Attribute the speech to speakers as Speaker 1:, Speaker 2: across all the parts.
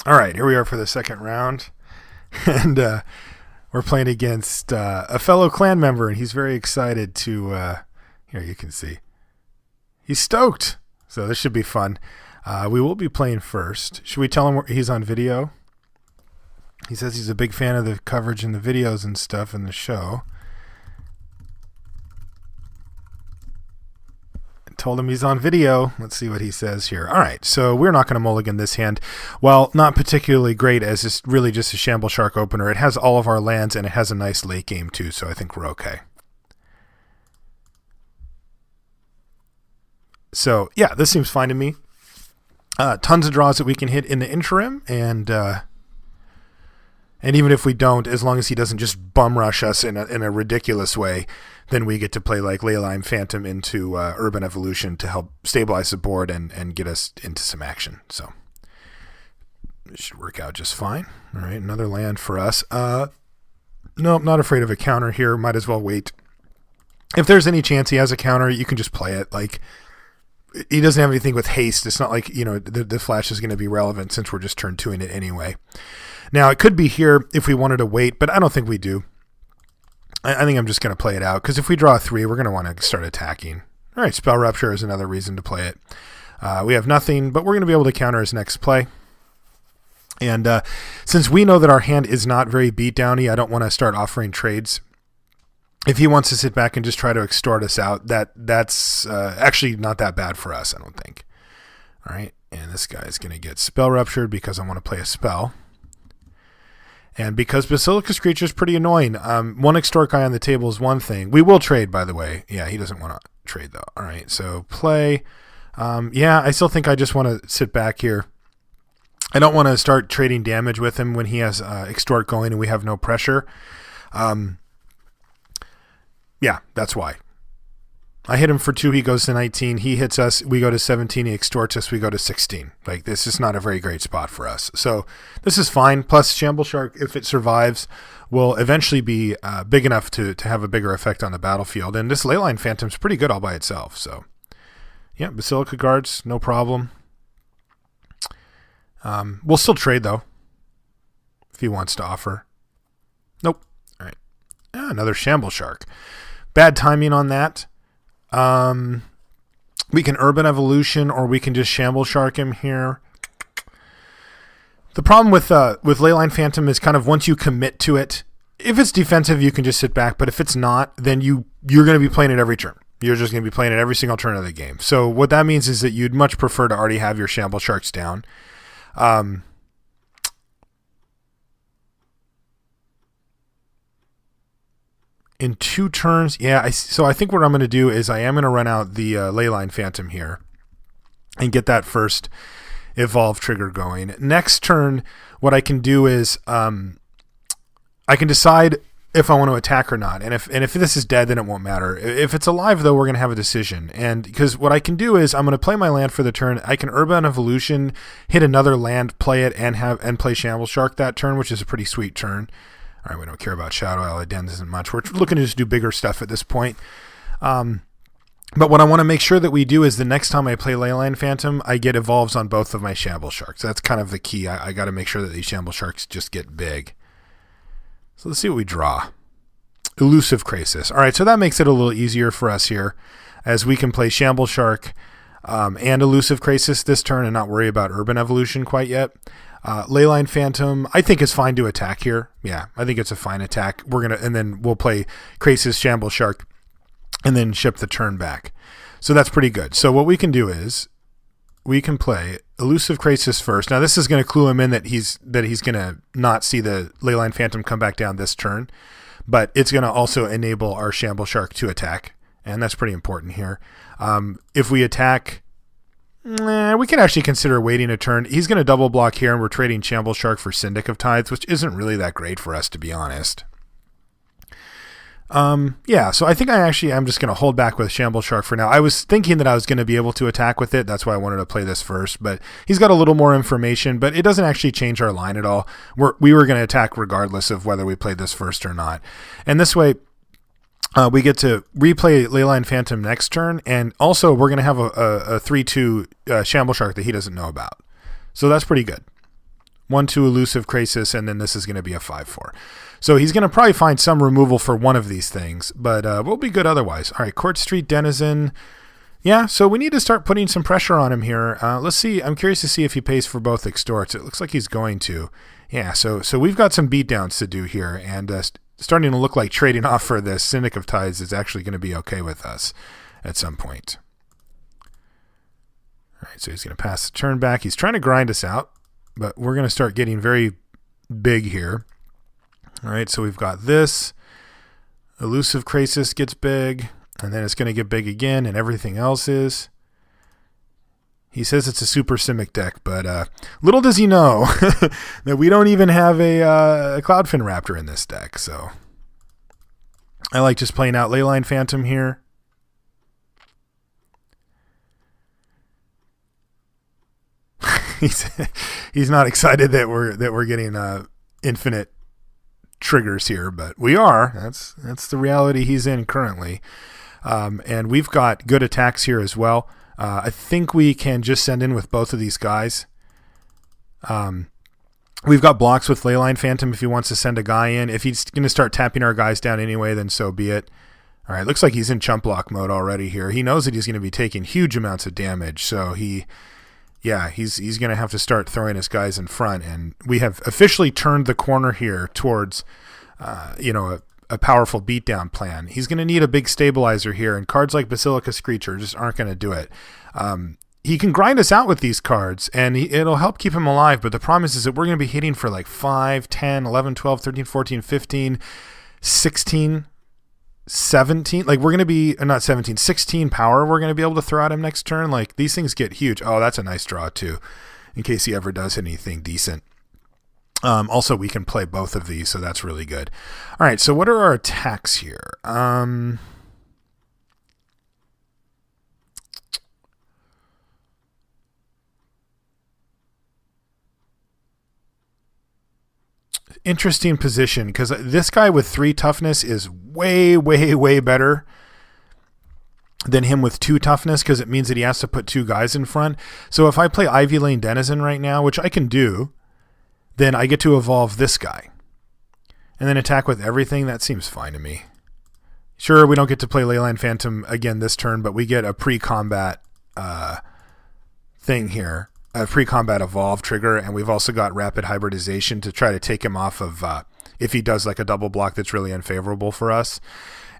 Speaker 1: All right, here we are for the second round. And we're playing against a fellow clan member, and he's very excited to... here, you can see. He's stoked. So this should be fun. We will be playing first. Should we tell him he's on video? He says he's a big fan of the coverage and the videos and stuff in the show. Told him he's on video. Let's see what he says here. All right, so we're not going to mulligan this hand. Well, not particularly great, as it's really just a Shamble Shark opener. It has all of our lands, and it has a nice late game too, so I think we're okay. So, yeah, this seems fine to me. Tons of draws that we can hit in the interim, and even if we don't, as long as he doesn't just bum rush us in a ridiculous way, then we get to play like Leyline Phantom into Urban Evolution to help stabilize the board and get us into some action. So it should work out just fine. All right, another land for us. No, I'm not afraid of a counter here. Might as well wait. If there's any chance he has a counter, you can just play it. Like, he doesn't have anything with haste. It's not like, the flash is going to be relevant since we're just turn 2ing it anyway. Now, it could be here if we wanted to wait, but I don't think we do. I think I'm just going to play it out, because if we draw a 3, we're going to want to start attacking. All right, Spell Rupture is another reason to play it. We have nothing, but we're going to be able to counter his next play. And since we know that our hand is not very beatdowny, I don't want to start offering trades. If he wants to sit back and just try to extort us out, that's actually not that bad for us, I don't think. All right, and this guy is going to get Spell Ruptured because I want to play a spell. And because Basilicus Creature is pretty annoying, one extort guy on the table is one thing. We will trade, by the way. Yeah, he doesn't want to trade, though. All right, so play. Yeah, I still think I just want to sit back here. I don't want to start trading damage with him when he has extort going and we have no pressure. Yeah, that's why. I hit him for 2, he goes to 19. He hits us, we go to 17. He extorts us, we go to 16. Like, this is not a very great spot for us. So this is fine. Plus, Shamble Shark, if it survives, will eventually be big enough to have a bigger effect on the battlefield. And this Leyline Phantom's pretty good all by itself. So, yeah, Basilica Guards, no problem. We'll still trade, though, if he wants to offer. Nope. All right. Another Shamble Shark. Bad timing on that. We can Urban Evolution, or we can just Shamble Shark him here. The problem with Leyline Phantom is kind of once you commit to it, if it's defensive, you can just sit back. But if it's not, then you're going to be playing it every turn. You're just going to be playing it every single turn of the game. So what that means is that you'd much prefer to already have your Shamble Sharks down. In 2 turns, yeah. So I think what I'm going to do is I am going to run out the Leyline Phantom here and get that first evolve trigger going. Next turn, what I can do is I can decide if I want to attack or not. And if this is dead, then it won't matter. If it's alive, though, we're going to have a decision. And because what I can do is I'm going to play my land for the turn. I can Urban Evolution, hit another land, play it, and play Shamble Shark that turn, which is a pretty sweet turn. All right, we don't care about Shadow Ally Dens isn't much. We're looking to just do bigger stuff at this point. But what I want to make sure that we do is the next time I play Leyline Phantom, I get evolves on both of my Shamble Sharks. That's kind of the key. I got to make sure that these Shamble Sharks just get big. So let's see what we draw. Elusive Krasis. All right, so that makes it a little easier for us here, as we can play Shamble Shark and Elusive Krasis this turn and not worry about Urban Evolution quite yet. Leyline Phantom, I think, is fine to attack here. Yeah, I think it's a fine attack. And then we'll play Krasis, Shamble Shark, and then ship the turn back. So that's pretty good. So what we can do is we can play Elusive Krasis first. Now this is going to clue him in that he's going to not see the Leyline Phantom come back down this turn, but it's going to also enable our Shamble Shark to attack, and that's pretty important here. If we attack, we can actually consider waiting a turn. He's going to double block here, and we're trading Shamble Shark for Syndic of Tides, which isn't really that great for us, to be honest. Yeah, so I think I'm just going to hold back with Shamble Shark for now. I was thinking that I was going to be able to attack with it. That's why I wanted to play this first, but he's got a little more information, but it doesn't actually change our line at all. We were going to attack regardless of whether we played this first or not. And this way, we get to replay Leyline Phantom next turn, and also we're going to have a 3-2 Shamble Shark that he doesn't know about. So that's pretty good. 1/2 elusive Krasis, and then this is going to be a 5/4. So he's going to probably find some removal for one of these things, but we'll be good otherwise. All right, Court Street Denizen. Yeah, so we need to start putting some pressure on him here. Let's see. I'm curious to see if he pays for both extorts. It looks like he's going to. Yeah, so we've got some beatdowns to do here, and starting to look like trading off for this Syndic of Tides is actually going to be okay with us at some point. All right, so he's going to pass the turn back. He's trying to grind us out, but we're going to start getting very big here. All right, so we've got this. Elusive Krasis gets big, and then it's going to get big again, and everything else is. He says it's a super Simic deck, but little does he know that we don't even have a Cloudfin Raptor in this deck. So I like just playing out Leyline Phantom here. He's not excited that we're getting infinite triggers here, but we are. That's the reality he's in currently. And we've got good attacks here as well. I think we can just send in with both of these guys. We've got blocks with Leyline Phantom if he wants to send a guy in. If he's going to start tapping our guys down anyway, then so be it. All right, looks like he's in chump block mode already here. He knows that he's going to be taking huge amounts of damage, so he's going to have to start throwing his guys in front. And we have officially turned the corner here towards, a powerful beatdown plan. He's going to need a big stabilizer here, and cards like Basilica Screecher just aren't going to do it. He can grind us out with these cards, and it'll help keep him alive, but the problem is that we're going to be hitting for like 5, 10, 11, 12, 13, 14, 15, 16, 17. Like we're going to be, not 17, 16 power we're going to be able to throw at him next turn. Like these things get huge. Oh, that's a nice draw too, in case he ever does anything decent. Also, we can play both of these, so that's really good. All right, so what are our attacks here? Interesting position, because this guy with 3 toughness is way, way, way better than him with 2 toughness, because it means that he has to put 2 guys in front. So if I play Ivy Lane Denizen right now, which I can do, then I get to evolve this guy and then attack with everything. That seems fine to me. Sure, we don't get to play Leyline Phantom again this turn, but we get a pre-combat thing here, a pre-combat evolve trigger, and we've also got rapid hybridization to try to take him off of if he does like a double block that's really unfavorable for us.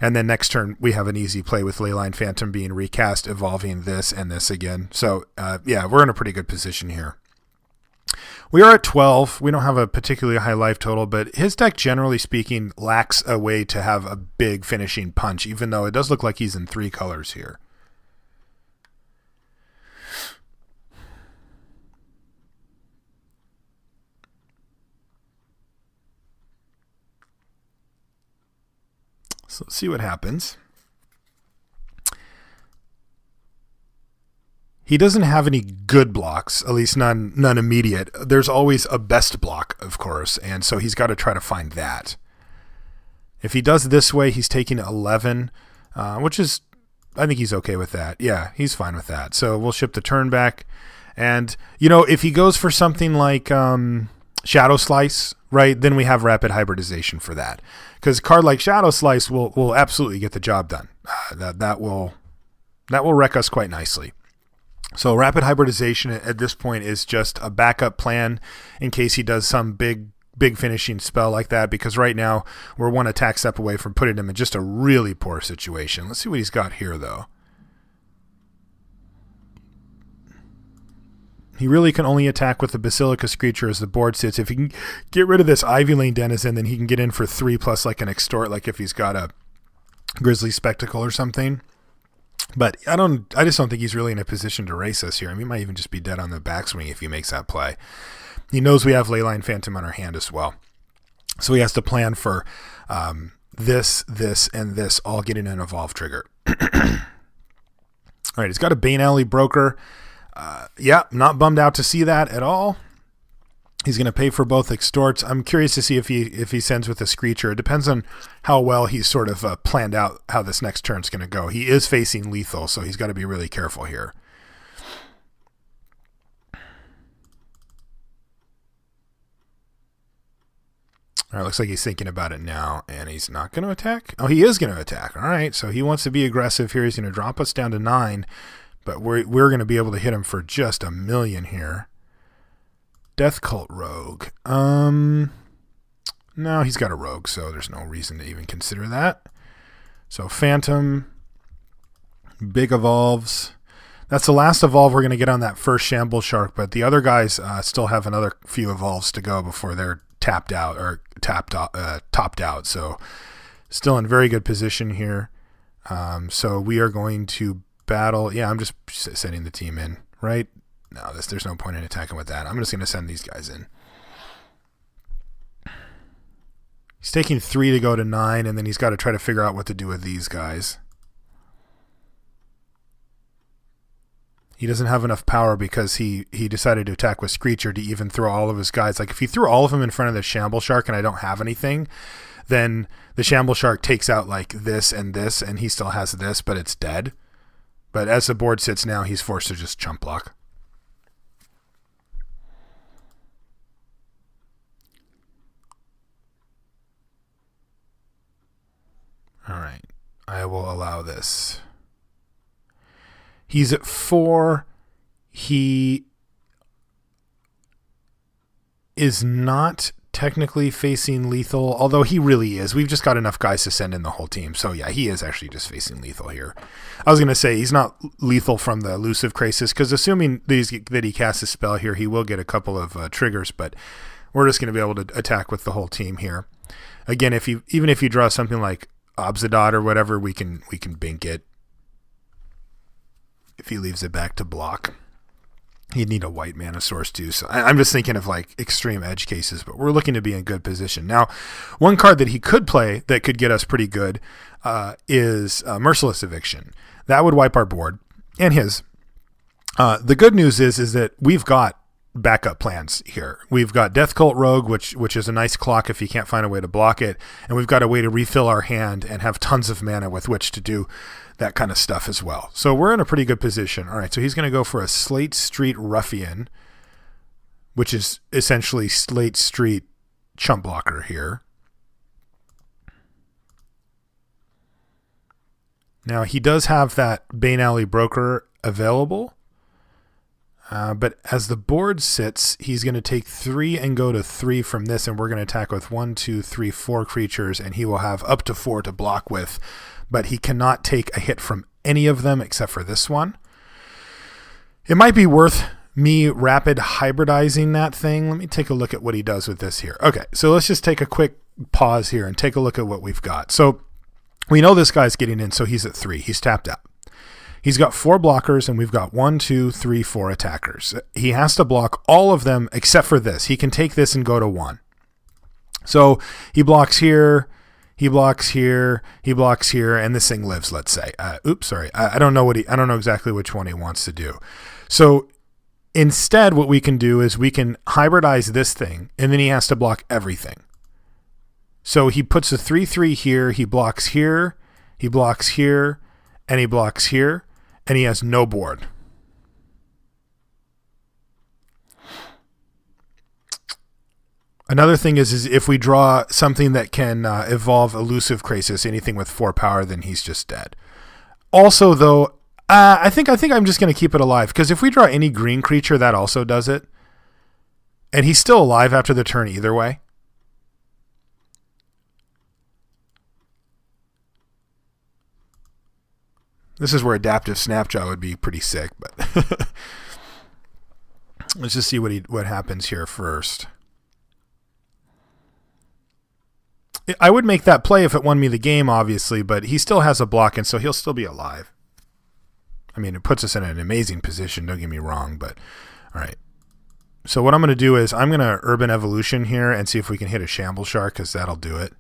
Speaker 1: And then next turn, we have an easy play with Leyline Phantom being recast, evolving this and this again. So, we're in a pretty good position here. We are at 12. We don't have a particularly high life total, but his deck, generally speaking, lacks a way to have a big finishing punch, even though it does look like he's in 3 colors here. So let's see what happens. He doesn't have any good blocks, at least none immediate. There's always a best block, of course, and so he's got to try to find that. If he does this way, he's taking 11, which is, I think he's okay with that. Yeah, he's fine with that. So we'll ship the turn back. And, if he goes for something like Shadow Slice, right, then we have rapid hybridization for that. Because a card like Shadow Slice will absolutely get the job done. That will wreck us quite nicely. So rapid hybridization at this point is just a backup plan in case he does some big finishing spell like that, because right now we're 1 attack step away from putting him in just a really poor situation. Let's see what he's got here, though. He really can only attack with the Basilica Screecher as the board sits. If he can get rid of this Ivy Lane Denizen, then he can get in for 3 plus like an extort, like if he's got a Grizzly Spectacle or something. But I just don't think he's really in a position to race us here. I mean, he might even just be dead on the backswing if he makes that play. He knows we have Leyline Phantom on our hand as well. So he has to plan for this, and this all getting an evolve trigger. All right, he's got a Bane Alley Broker. Not bummed out to see that at all. He's going to pay for both extorts. I'm curious to see if he sends with a Screecher. It depends on how well he's sort of planned out how this next turn's going to go. He is facing lethal, so he's got to be really careful here. All right, looks like he's thinking about it now, and he's not going to attack. Oh, he is going to attack. All right, so he wants to be aggressive here. He's going to drop us down to 9, but we're going to be able to hit him for just 1 million here. Death Cult Rogue. No, he's got a Rogue, so there's no reason to even consider that. So Phantom, big evolves. That's the last evolve we're going to get on that first Shamble Shark, but the other guys still have another few evolves to go before they're topped out. So still in very good position here. So we are going to battle. Yeah, I'm just sending the team in, right? No, there's no point in attacking with that. I'm just going to send these guys in. He's taking 3 to go to 9, and then he's got to try to figure out what to do with these guys. He doesn't have enough power because he decided to attack with Screecher to even throw all of his guys. Like, if he threw all of them in front of the Shamble Shark and I don't have anything, then the Shamble Shark takes out like this, and he still has this, but it's dead. But as the board sits now, he's forced to just chump block. All right. I will allow this. He's at 4. He is not technically facing lethal, although he really is. We've just got enough guys to send in the whole team. So yeah, he is actually just facing lethal here. I was going to say he's not lethal from the elusive crisis, because assuming that he casts a spell here, he will get a couple of triggers, but we're just going to be able to attack with the whole team here. Again, even if you draw something like Obzidot or whatever, we can bink it. If he leaves it back to block, he'd need a white mana source too. So I'm just thinking of like extreme edge cases, but we're looking to be in good position. Now, one card that he could play that could get us pretty good is Merciless Eviction. That would wipe our board and his. The good news is that we've got backup plans here. We've got Death Cult Rogue, which is a nice clock if you can't find a way to block it, and we've got a way to refill our hand and have tons of mana with which to do that kind of stuff as well. So we're in a pretty good position. All right, so he's going to go for a Slate Street Ruffian, which is essentially Slate Street chump blocker here. Now, he does have that Bane Alley Broker available, but as the board sits, he's going to take 3 and go to 3 from this, and we're going to attack with 1, 2, 3, 4 creatures, and he will have up to 4 to block with, but he cannot take a hit from any of them except for this one. It might be worth me rapid hybridizing that thing. Let me take a look at what he does with this here. Okay, so let's just take a quick pause here and take a look at what we've got. So we know this guy's getting in, so he's at 3. He's tapped out. He's got 4 blockers, and we've got 1, 2, 3, 4 attackers. He has to block all of them except for this. He can take this and go to 1. So he blocks here, he blocks here, he blocks here, and this thing lives, let's say. Oops, sorry. I don't know I don't know exactly which one he wants to do. So instead, what we can do is we can hybridize this thing, and then he has to block everything. So he puts a 3/3 here, he blocks here, he blocks here, and he blocks here, and he has no board. Another thing is if we draw something that can evolve Elusive Crisis, anything with 4 power, then he's just dead. Also, though, I think I'm just going to keep it alive, because if we draw any green creature, that also does it. And he's still alive after the turn either way. This is where Adaptive Snapjaw would be pretty sick, but let's just see what happens here first. I would make that play if it won me the game, obviously, but he still has a block, and so he'll still be alive. I mean, it puts us in an amazing position, don't get me wrong, but all right. So what I'm going to do is I'm going to Urban Evolution here and see if we can hit a Shamble Shark, because that'll do it.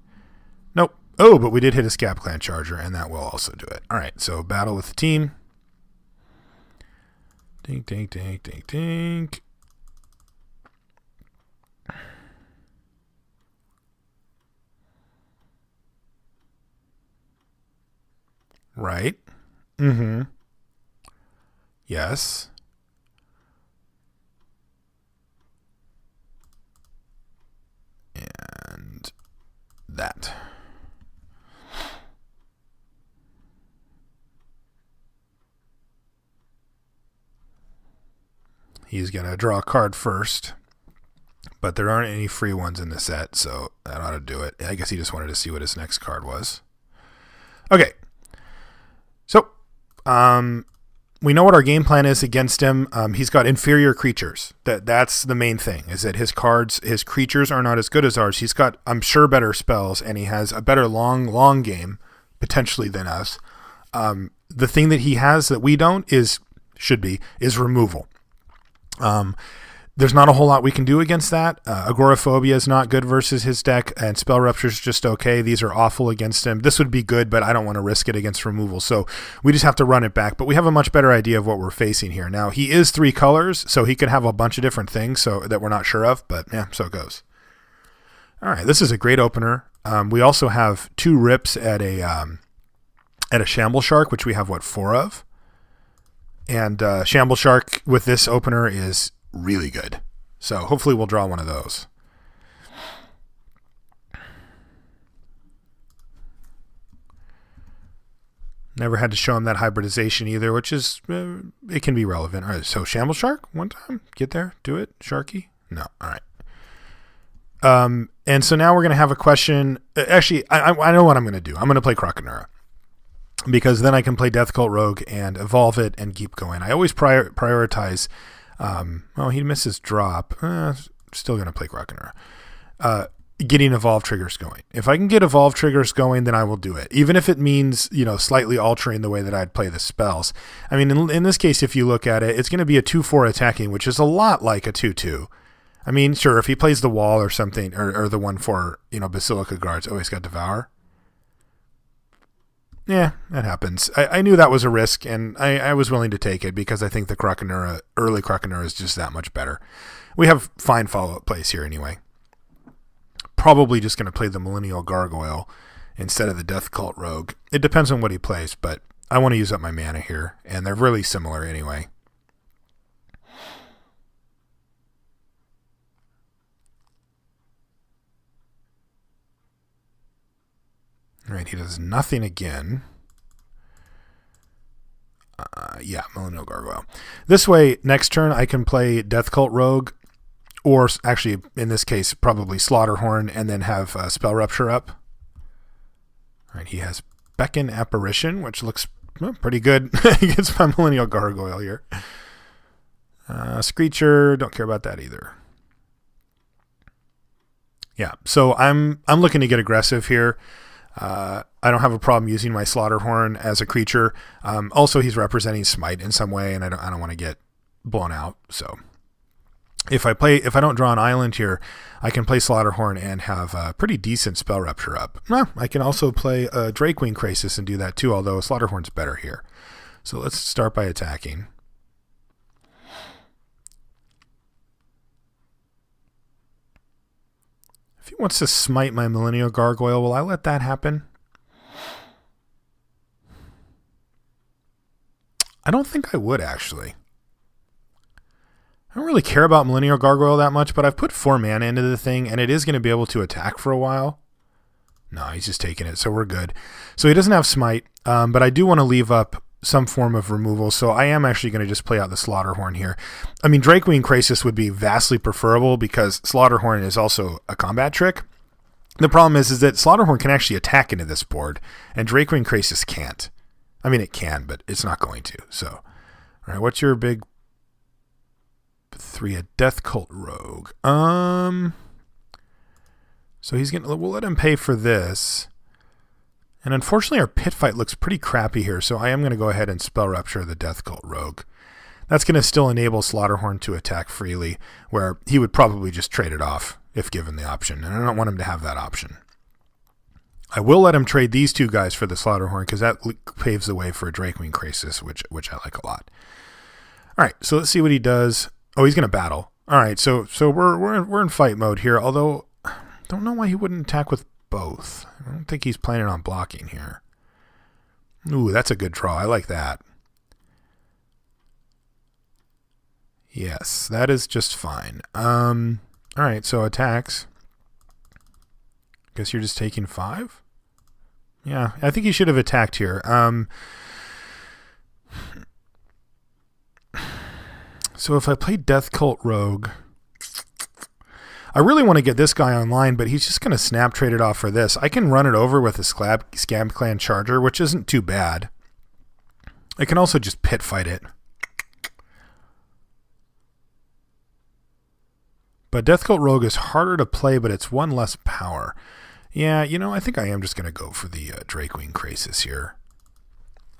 Speaker 1: Nope. Oh, but we did hit a Scab Clan Charger, and that will also do it. All right, so battle with the team. Dink, dink, dink, dink, dink. Right. Mm-hmm. Yes. And that. He's going to draw a card first, but there aren't any free ones in the set, so that ought to do it. I guess he just wanted to see what his next card was. Okay. So, we know what our game plan is against him. He's got inferior creatures. That's the main thing, is that his creatures are not as good as ours. He's got, I'm sure, better spells, and he has a better long game, potentially, than us. The thing that he has that we don't is removal. There's not a whole lot we can do against that. Agoraphobia is not good versus his deck, and Spell Rupture is just okay. These are awful against him. This would be good, but I don't want to risk it against removal, so we just have to run it back. But we have a much better idea of what we're facing here. Now, he is 3 colors, so he could have a bunch of different things so that we're not sure of, but yeah, so it goes. All right, this is a great opener. We also have 2 rips at a Shamble Shark, which we have, 4 of? And Shamble Shark with this opener is really good. So hopefully we'll draw one of those. Never had to show him that hybridization either, which is, it can be relevant. All right, so Shamble Shark, one time. Get there, do it, Sharky. No, all right. And so now we're going to have a question. Actually, I know what I'm going to do. I'm going to play Krakenura, because then I can play Death Cult Rogue and evolve it and keep going. I always prioritize. Well, he misses drop. Still going to play Krakenura. Getting evolve triggers going. If I can get evolve triggers going, then I will do it. Even if it means, slightly altering the way that I'd play the spells. I mean, in this case, if you look at it, it's going to be a 2/4 attacking, which is a lot like a 2/2. I mean, sure, if he plays the wall or something, or the 1/4, Basilica Guards. Oh, he's got Devour. Yeah, that happens. I knew that was a risk, and I was willing to take it because I think the early Krakenura is just that much better. We have fine follow-up plays here anyway. Probably just going to play the Millennial Gargoyle instead of the Death Cult Rogue. It depends on what he plays, but I want to use up my mana here, and they're really similar anyway. All right, he does nothing again. Yeah, Millennial Gargoyle. This way, next turn, I can play Death Cult Rogue, or actually, in this case, probably Slaughterhorn, and then have Spell Rupture up. All right, he has Beckon Apparition, which looks pretty good against my Millennial Gargoyle here. Screecher, don't care about that either. Yeah, so I'm looking to get aggressive here. I don't have a problem using my Slaughterhorn as a creature. Also, he's representing Smite in some way, and I don't want to get blown out. So, if I don't draw an island here, I can play Slaughterhorn and have a pretty decent Spell Rupture up. I can also play Drakewing Krasis and do that too, although Slaughterhorn's better here. So let's start by attacking. If he wants to smite my Millennial Gargoyle, will I let that happen? I don't think I would, actually. I don't really care about Millennial Gargoyle that much, but I've put 4 mana into the thing, and it is going to be able to attack for a while. No, he's just taking it, so we're good. So he doesn't have Smite, but I do want to leave up some form of removal, so I am actually going to just play out the Slaughterhorn here. I mean, Drakewing Krasis would be vastly preferable because Slaughterhorn is also a combat trick. The problem is that Slaughterhorn can actually attack into this board, and Drakewing Krasis can't. I mean, it can, but it's not going to. So, all right, what's your big 3? A Death Cult Rogue. So we'll let him pay for this. And unfortunately, our pit fight looks pretty crappy here, so I am going to go ahead and Spell Rupture the Death Cult Rogue. That's going to still enable Slaughterhorn to attack freely, where he would probably just trade it off if given the option, and I don't want him to have that option. I will let him trade these 2 guys for the Slaughterhorn, because that paves the way for a Drakewing Krasis, which I like a lot. All right, so let's see what he does. Oh, he's going to battle. All right, so we're in fight mode here, although I don't know why he wouldn't attack with both. I don't think he's planning on blocking here. Ooh, that's a good draw. I like that. Yes, that is just fine. All right, so attacks. Guess you're just taking 5? Yeah, I think he should have attacked here. So if I play Death Cult Rogue, I really want to get this guy online, but he's just going to snap trade it off for this. I can run it over with a Scab Clan Charger, which isn't too bad. I can also just pit fight it. But Death Cult Rogue is harder to play, but it's 1 less power. Yeah, you know, I think I am just going to go for the Drake-Wing Krasis here.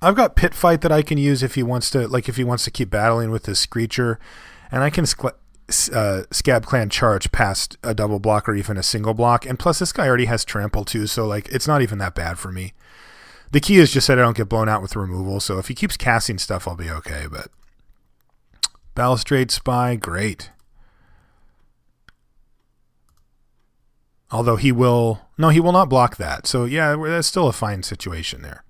Speaker 1: I've got Pit Fight that I can use if he wants to keep battling with this Screecher, and I can Scab Clan Charge past a double block or even a single block, and plus this guy already has Trample too, so like it's not even that bad for me. The key is just that I don't get blown out with removal, so if he keeps casting stuff, I'll be okay. But Balustrade Spy, great. Although he will not block that. So yeah, that's still a fine situation there.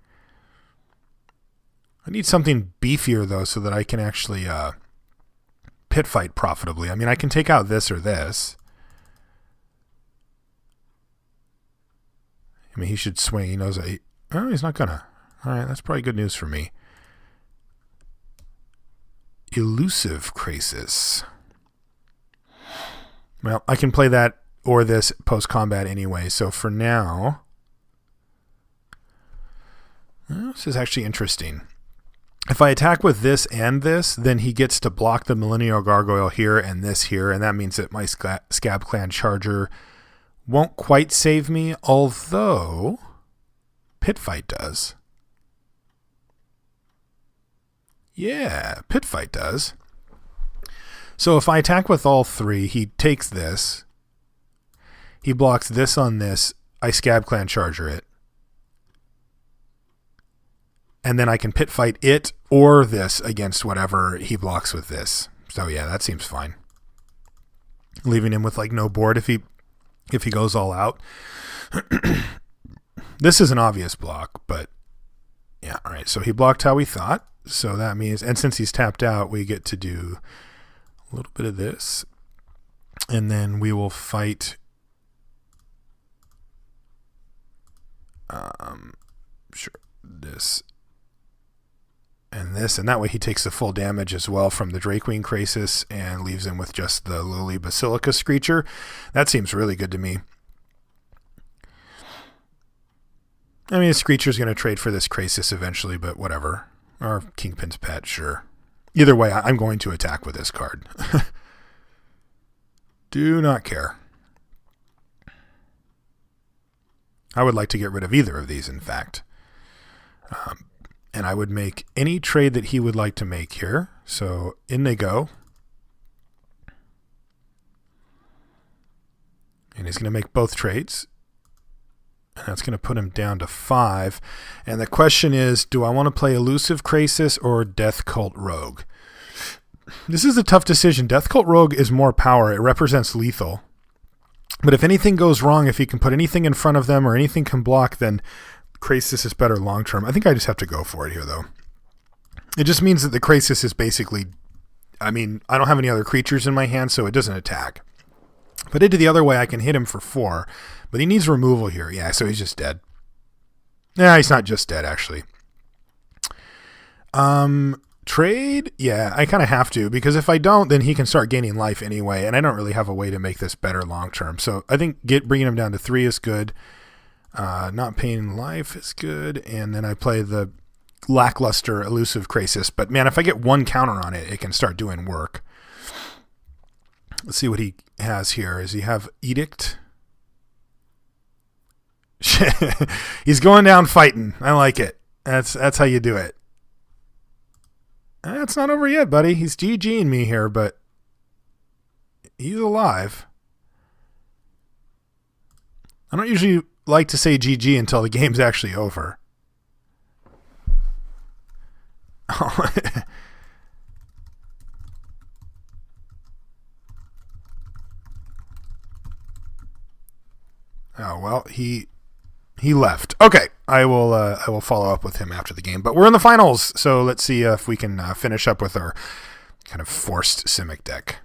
Speaker 1: I need something beefier though so that I can actually pit fight profitably. I mean, I can take out this or this. I mean, he should swing. He knows oh, he's not gonna. All right, that's probably good news for me. Elusive Krasis. Well, I can play that or this post-combat anyway, so for now... Well, this is actually interesting. If I attack with this and this, then he gets to block the Millennial Gargoyle here and this here, and that means that my Scab Clan Charger won't quite save me, although Pit Fight does. Yeah, Pit Fight does. So if I attack with all 3, he takes this. He blocks this on this. I Scab Clan Charger it. And then I can Pit Fight it or this against whatever he blocks with this. So yeah, that seems fine. Leaving him with like no board if he goes all out. This is an obvious block, but yeah, all right. So he blocked how we thought. So that means, and since he's tapped out, we get to do a little bit of this. And then we will fight... sure, this and this, and that way he takes the full damage as well from the Drake-Wing Krasis and leaves him with just the lowly Basilica Screecher. That seems really good to me. I mean, Screecher's going to trade for this Krasis eventually, but whatever. Or Kingpin's Pet, sure. Either way, I'm going to attack with this card. Do not care. I would like to get rid of either of these, in fact. And I would make any trade that he would like to make here. So in they go. And he's going to make both trades. And that's going to put him down to 5. And the question is, do I want to play Elusive Krasis or Death Cult Rogue? This is a tough decision. Death Cult Rogue is more power. It represents lethal. But if anything goes wrong, if he can put anything in front of them or anything can block, then Krasis is better long term. I think I just have to go for it here, though. It just means that the Krasis is basically... I mean, I don't have any other creatures in my hand, so it doesn't attack. But into the other way, I can hit him for 4. But he needs removal here. Yeah, so he's just dead. Nah, he's not just dead, actually. Trade? Yeah, I kind of have to, because if I don't, then he can start gaining life anyway, and I don't really have a way to make this better long term. So I think bringing him down to 3 is good. Not paying life is good, and then I play the lackluster Elusive Krasis. But man, if I get 1 counter on it, it can start doing work. Let's see what he has here. Does he have Edict? He's going down fighting. I like it. That's how you do it. It's not over yet, buddy. He's GGing me here, but he's alive. I don't usually like to say GG until the game's actually over. Oh, well, he left. Okay, I will follow up with him after the game. But we're in the finals, so let's see if we can finish up with our kind of forced Simic deck.